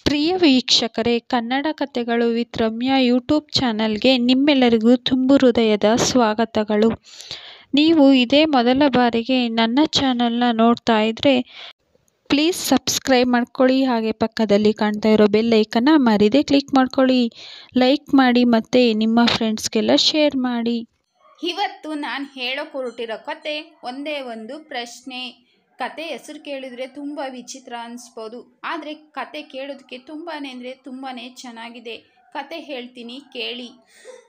ಪ್ರಿಯ ವೀಕ್ಷಕರೇ, ಕನ್ನಡ ಕಥೆಗಳು with Ramya YouTube ಚಾನಲ್ಗೆ ನಿಮ್ಮೆಲ್ಲರಿಗೂ ತುಂಬು ಹೃದಯದ ಸ್ವಾಗತಗಳು. ನೀವು ಇದೇ ಮೊದಲ ಬಾರಿಗೆ ನನ್ನ ಚಾನಲ್ನ ನೋಡ್ತಾ ಇದ್ದರೆ ಪ್ಲೀಸ್ ಸಬ್ಸ್ಕ್ರೈಬ್ ಮಾಡ್ಕೊಳ್ಳಿ. ಹಾಗೆ ಪಕ್ಕದಲ್ಲಿ ಕಾಣ್ತಾ ಇರೋ ಬೆಲ್ ಐಕನ್ನ ಮರಿದೇ ಕ್ಲಿಕ್ ಮಾಡ್ಕೊಳ್ಳಿ. ಲೈಕ್ ಮಾಡಿ ಮತ್ತು ನಿಮ್ಮ ಫ್ರೆಂಡ್ಸ್ಗೆಲ್ಲ ಶೇರ್ ಮಾಡಿ. ಇವತ್ತು ನಾನು ಹೇಳೋಕೆ ಹೊರಟಿರೋ ಕತೆ ಒಂದೇ ಒಂದು ಪ್ರಶ್ನೆ. ಕತೆ ಹೆಸರು ಕೇಳಿದರೆ ತುಂಬ ವಿಚಿತ್ರ ಅನಿಸ್ಬೋದು, ಆದರೆ ಕತೆ ಕೇಳೋದಕ್ಕೆ ತುಂಬಾ ಅಂದರೆ ತುಂಬಾ ಚೆನ್ನಾಗಿದೆ. ಕತೆ ಹೇಳ್ತೀನಿ ಕೇಳಿ.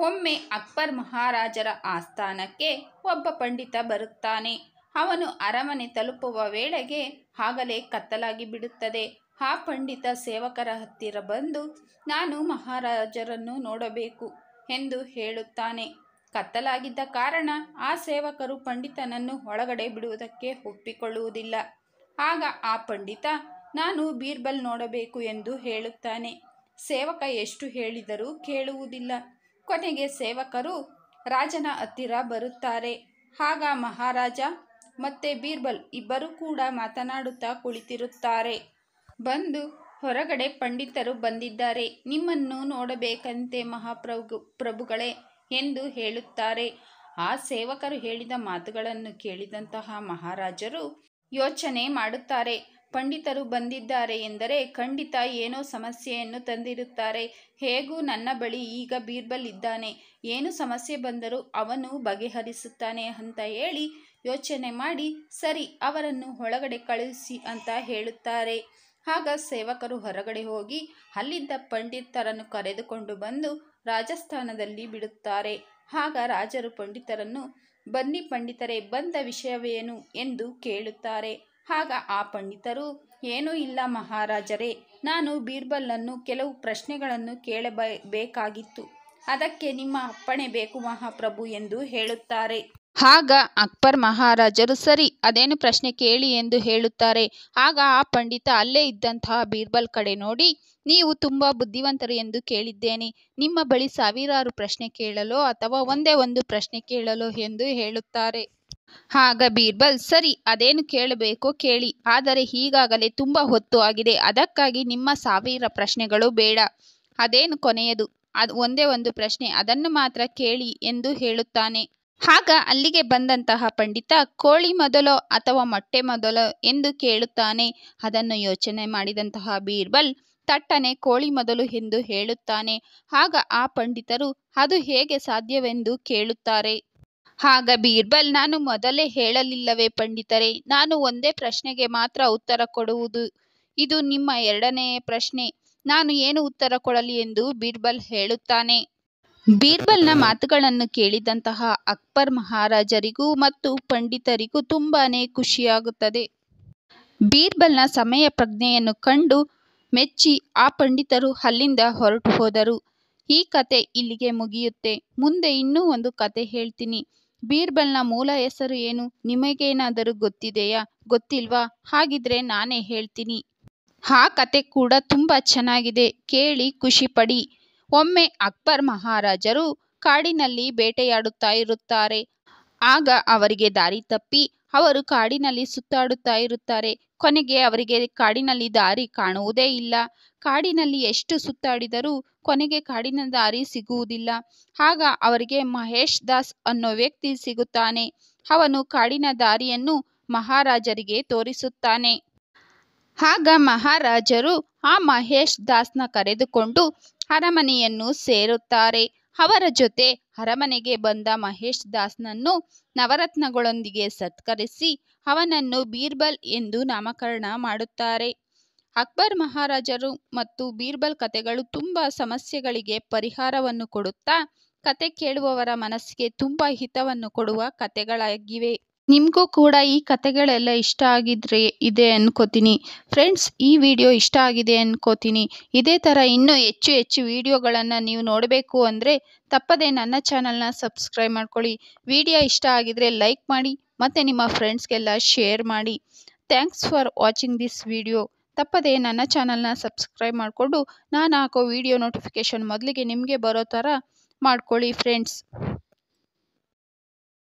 ಒಮ್ಮೆ ಅಕ್ಬರ್ ಮಹಾರಾಜರ ಆಸ್ಥಾನಕ್ಕೆ ಒಬ್ಬ ಪಂಡಿತ ಬರುತ್ತಾನೆ. ಅವನು ಅರಮನೆ ತಲುಪುವ ವೇಳೆಗೆ ಆಗಲೇ ಕತ್ತಲಾಗಿ ಬಿಡುತ್ತದೆ. ಆ ಪಂಡಿತ ಸೇವಕರ ಹತ್ತಿರ ಬಂದು, ನಾನು ಮಹಾರಾಜರನ್ನು ನೋಡಬೇಕು ಎಂದು ಹೇಳುತ್ತಾನೆ. ಕತ್ತಲಾಗಿದ್ದ ಕಾರಣ ಆ ಸೇವಕರು ಪಂಡಿತನನ್ನು ಒಳಗಡೆ ಬಿಡುವುದಕ್ಕೆ ಒಪ್ಪಿಕೊಳ್ಳುವುದಿಲ್ಲ. ಆಗ ಆ ಪಂಡಿತ, ನಾನು ಬೀರ್ಬಲ್ ನೋಡಬೇಕು ಎಂದು ಹೇಳುತ್ತಾನೆ. ಸೇವಕ ಎಷ್ಟು ಹೇಳಿದರೂ ಕೇಳುವುದಿಲ್ಲ. ಕೊನೆಗೆ ಸೇವಕರು ರಾಜನ ಹತ್ತಿರ ಬರುತ್ತಾರೆ. ಆಗ ಮಹಾರಾಜ ಮತ್ತು ಬೀರ್ಬಲ್ ಇಬ್ಬರೂ ಕೂಡ ಮಾತನಾಡುತ್ತಾ ಕುಳಿತಿರುತ್ತಾರೆ. ಬಂದು, ಹೊರಗಡೆ ಪಂಡಿತರು ಬಂದಿದ್ದಾರೆ, ನಿಮ್ಮನ್ನು ನೋಡಬೇಕಂತೆ ಪ್ರಭುಗಳೇ ಎಂದು ಹೇಳುತ್ತಾರೆ. ಆ ಸೇವಕರು ಹೇಳಿದ ಮಾತುಗಳನ್ನು ಕೇಳಿದಂತಹ ಮಹಾರಾಜರು ಯೋಚನೆ ಮಾಡುತ್ತಾರೆ. ಪಂಡಿತರು ಬಂದಿದ್ದಾರೆ ಎಂದರೆ ಖಂಡಿತ ಏನೋ ಸಮಸ್ಯೆಯನ್ನು ತಂದಿರುತ್ತಾರೆ. ಹೇಗೂ ನನ್ನ ಬಳಿ ಈಗ ಬೀರ್ಬಲ್ ಇದ್ದಾನೆ, ಏನು ಸಮಸ್ಯೆ ಬಂದರೂ ಅವನು ಬಗೆಹರಿಸುತ್ತಾನೆ ಅಂತ ಹೇಳಿ ಯೋಚನೆ ಮಾಡಿ, ಸರಿ ಅವರನ್ನು ಒಳಗಡೆ ಕಳುಹಿಸಿ ಅಂತ ಹೇಳುತ್ತಾರೆ. ಆಗ ಸೇವಕರು ಹೊರಗಡೆ ಹೋಗಿ ಅಲ್ಲಿದ್ದ ಪಂಡಿತರನ್ನು ಕರೆದುಕೊಂಡು ಬಂದು ರಾಜಸ್ಥಾನದಲ್ಲಿ ಬಿಡುತ್ತಾರೆ. ಆಗ ರಾಜರು ಪಂಡಿತರನ್ನು, ಬನ್ನಿ ಪಂಡಿತರೇ, ಬಂದ ವಿಷಯವೇನು ಎಂದು ಕೇಳುತ್ತಾರೆ. ಆಗ ಆ ಪಂಡಿತರು, ಏನೂ ಇಲ್ಲ ಮಹಾರಾಜರೇ, ನಾನು ಬೀರ್ಬಲನ್ನು ಕೆಲವು ಪ್ರಶ್ನೆಗಳನ್ನು ಕೇಳಬೇಕಾಗಿತ್ತು, ಅದಕ್ಕೆ ನಿಮ್ಮ ಅಪ್ಪಣೆ ಬೇಕು ಮಹಾಪ್ರಭು ಎಂದು ಹೇಳುತ್ತಾರೆ. ಆಗ ಅಕ್ಬರ್ ಮಹಾರಾಜರು, ಸರಿ ಅದೇನು ಪ್ರಶ್ನೆ ಕೇಳಿ ಎಂದು ಹೇಳುತ್ತಾರೆ. ಆಗ ಆ ಪಂಡಿತ ಅಲ್ಲೇ ಇದ್ದಂತಹ ಬೀರ್ಬಲ್ ಕಡೆ ನೋಡಿ, ನೀವು ತುಂಬ ಬುದ್ಧಿವಂತರು ಎಂದು ಕೇಳಿದ್ದೇನೆ, ನಿಮ್ಮ ಬಳಿ ಸಾವಿರಾರು ಪ್ರಶ್ನೆ ಕೇಳಲು ಅಥವಾ ಒಂದೇ ಒಂದು ಪ್ರಶ್ನೆ ಕೇಳಲು ಎಂದು ಹೇಳುತ್ತಾರೆ. ಆಗ ಬೀರ್ಬಲ್, ಸರಿ ಅದೇನು ಕೇಳಬೇಕೋ ಕೇಳಿ, ಆದರೆ ಈಗಾಗಲೇ ತುಂಬ ಹೊತ್ತು ಆಗಿದೆ, ಅದಕ್ಕಾಗಿ ನಿಮ್ಮ ಸಾವಿರ ಪ್ರಶ್ನೆಗಳು ಬೇಡ, ಅದೇನು ಕೊನೆಯದು ಒಂದೇ ಒಂದು ಪ್ರಶ್ನೆ, ಅದನ್ನು ಮಾತ್ರ ಕೇಳಿ ಎಂದು ಹೇಳುತ್ತಾನೆ. ಆಗ ಅಲ್ಲಿಗೆ ಬಂದಂತಹ ಪಂಡಿತ, ಕೋಳಿ ಮೊದಲೋ ಅಥವಾ ಮೊಟ್ಟೆ ಮೊದಲೋ ಎಂದು ಕೇಳುತ್ತಾನೆ. ಅದನ್ನು ಯೋಚನೆ ಮಾಡಿದಂತಹ ಬೀರ್ಬಲ್ ತಟ್ಟನೆ ಕೋಳಿ ಮೊದಲು ಎಂದು ಹೇಳುತ್ತಾನೆ. ಆಗ ಆ ಪಂಡಿತರು, ಅದು ಹೇಗೆ ಸಾಧ್ಯವೆಂದು ಕೇಳುತ್ತಾರೆ. ಆಗ ಬೀರ್ಬಲ್, ನಾನು ಮೊದಲೇ ಹೇಳಲಿಲ್ಲವೇ ಪಂಡಿತರೇ, ನಾನು ಒಂದೇ ಪ್ರಶ್ನೆಗೆ ಮಾತ್ರ ಉತ್ತರ ಕೊಡುವುದು, ಇದು ನಿಮ್ಮ ಎರಡನೆಯ ಪ್ರಶ್ನೆ, ನಾನು ಏನು ಉತ್ತರ ಕೊಡಲಿ ಎಂದು ಬೀರ್ಬಲ್ ಹೇಳುತ್ತಾನೆ. ಬೀರ್ಬಲ್ನ ಮಾತುಗಳನ್ನು ಕೇಳಿದಂತಹ ಅಕ್ಬರ್ ಮಹಾರಾಜರಿಗೂ ಮತ್ತು ಪಂಡಿತರಿಗೂ ತುಂಬಾನೇ ಖುಷಿಯಾಗುತ್ತದೆ. ಬೀರ್ಬಲ್ನ ಸಮಯ ಪ್ರಜ್ಞೆಯನ್ನು ಕಂಡು ಮೆಚ್ಚಿ ಆ ಪಂಡಿತರು ಅಲ್ಲಿಂದ ಹೊರಟು ಹೋದರು. ಈ ಕತೆ ಇಲ್ಲಿಗೆ ಮುಗಿಯುತ್ತೆ. ಮುಂದೆ ಇನ್ನೂ ಒಂದು ಕತೆ ಹೇಳ್ತೀನಿ. ಬೀರ್ಬಲ್ನ ಮೂಲ ಹೆಸರು ಏನು, ನಿಮಗೇನಾದರೂ ಗೊತ್ತಿದೆಯಾ? ಗೊತ್ತಿಲ್ವಾ? ಹಾಗಿದ್ರೆ ನಾನೇ ಹೇಳ್ತೀನಿ. ಆ ಕತೆ ಕೂಡ ತುಂಬ ಚೆನ್ನಾಗಿದೆ, ಕೇಳಿ ಖುಷಿ ಪಡಿ. ಒಮ್ಮೆ ಅಕ್ಬರ್ ಮಹಾರಾಜರು ಕಾಡಿನಲ್ಲಿ ಬೇಟೆಯಾಡುತ್ತಾ ಇರುತ್ತಾರೆ. ಆಗ ಅವರಿಗೆ ದಾರಿ ತಪ್ಪಿ ಅವರು ಕಾಡಿನಲ್ಲಿ ಸುತ್ತಾಡುತ್ತಾ ಇರುತ್ತಾರೆ. ಕೊನೆಗೆ ಅವರಿಗೆ ಕಾಡಿನಲ್ಲಿ ದಾರಿ ಕಾಣುವುದೇ ಇಲ್ಲ. ಕಾಡಿನಲ್ಲಿ ಎಷ್ಟು ಸುತ್ತಾಡಿದರೂ ಕೊನೆಗೆ ಕಾಡಿನ ದಾರಿ ಸಿಗುವುದಿಲ್ಲ. ಆಗ ಅವರಿಗೆ ಮಹೇಶ್ ದಾಸ್ ಅನ್ನೋ ವ್ಯಕ್ತಿ ಸಿಗುತ್ತಾನೆ. ಅವನು ಕಾಡಿನ ದಾರಿಯನ್ನು ಮಹಾರಾಜರಿಗೆ ತೋರಿಸುತ್ತಾನೆ. ಆಗ ಮಹಾರಾಜರು ಆ ಮಹೇಶ್ ದಾಸ್ನ ಕರೆದುಕೊಂಡು ಅರಮನೆಯನ್ನು ಸೇರುತ್ತಾರೆ. ಅವರ ಜೊತೆ ಅರಮನೆಗೆ ಬಂದ ಮಹೇಶ್ ದಾಸ್ನನ್ನು ನವರತ್ನಗಳೊಂದಿಗೆ ಸತ್ಕರಿಸಿ ಅವನನ್ನು ಬೀರ್ಬಲ್ ಎಂದು ನಾಮಕರಣ ಮಾಡುತ್ತಾರೆ. ಅಕ್ಬರ್ ಮಹಾರಾಜರು ಮತ್ತು ಬೀರ್ಬಲ್ ಕಥೆಗಳು ತುಂಬ ಸಮಸ್ಯೆಗಳಿಗೆ ಪರಿಹಾರವನ್ನು ಕೊಡುತ್ತಾ ಕತೆ ಕೇಳುವವರ ಮನಸ್ಸಿಗೆ ತುಂಬ ಹಿತವನ್ನು ಕೊಡುವ ಕಥೆಗಳಾಗಿವೆ. ನಿಮಗೂ ಕೂಡ ಈ ಕಥೆಗಳೆಲ್ಲ ಇಷ್ಟ ಇದೆ ಅನ್ಕೋತೀನಿ. ಫ್ರೆಂಡ್ಸ್, ಈ ವಿಡಿಯೋ ಇಷ್ಟ ಆಗಿದೆ ಅನ್ಕೋತೀನಿ. ಇದೇ ಥರ ಇನ್ನೂ ಹೆಚ್ಚು ವಿಡಿಯೋಗಳನ್ನು ನೀವು ನೋಡಬೇಕು ಅಂದರೆ ತಪ್ಪದೆ ನನ್ನ ಚಾನಲ್ನ ಸಬ್ಸ್ಕ್ರೈಬ್ ಮಾಡ್ಕೊಳ್ಳಿ. ವಿಡಿಯೋ ಇಷ್ಟ ಆಗಿದ್ರೆ ಲೈಕ್ ಮಾಡಿ ಮತ್ತು ನಿಮ್ಮ ಫ್ರೆಂಡ್ಸ್ಗೆಲ್ಲ ಶೇರ್ ಮಾಡಿ. Thanks for watching this video. ತಪ್ಪದೆ ನನ್ನ ಚಾನಲ್ನ ಸಬ್ಸ್ಕ್ರೈಬ್ ಮಾಡಿಕೊಂಡು ನಾನು ಹಾಕೋ ವಿಡಿಯೋ ನೋಟಿಫಿಕೇಷನ್ ಮೊದಲಿಗೆ ನಿಮಗೆ ಬರೋ ಥರ ಮಾಡ್ಕೊಳ್ಳಿ ಫ್ರೆಂಡ್ಸ್.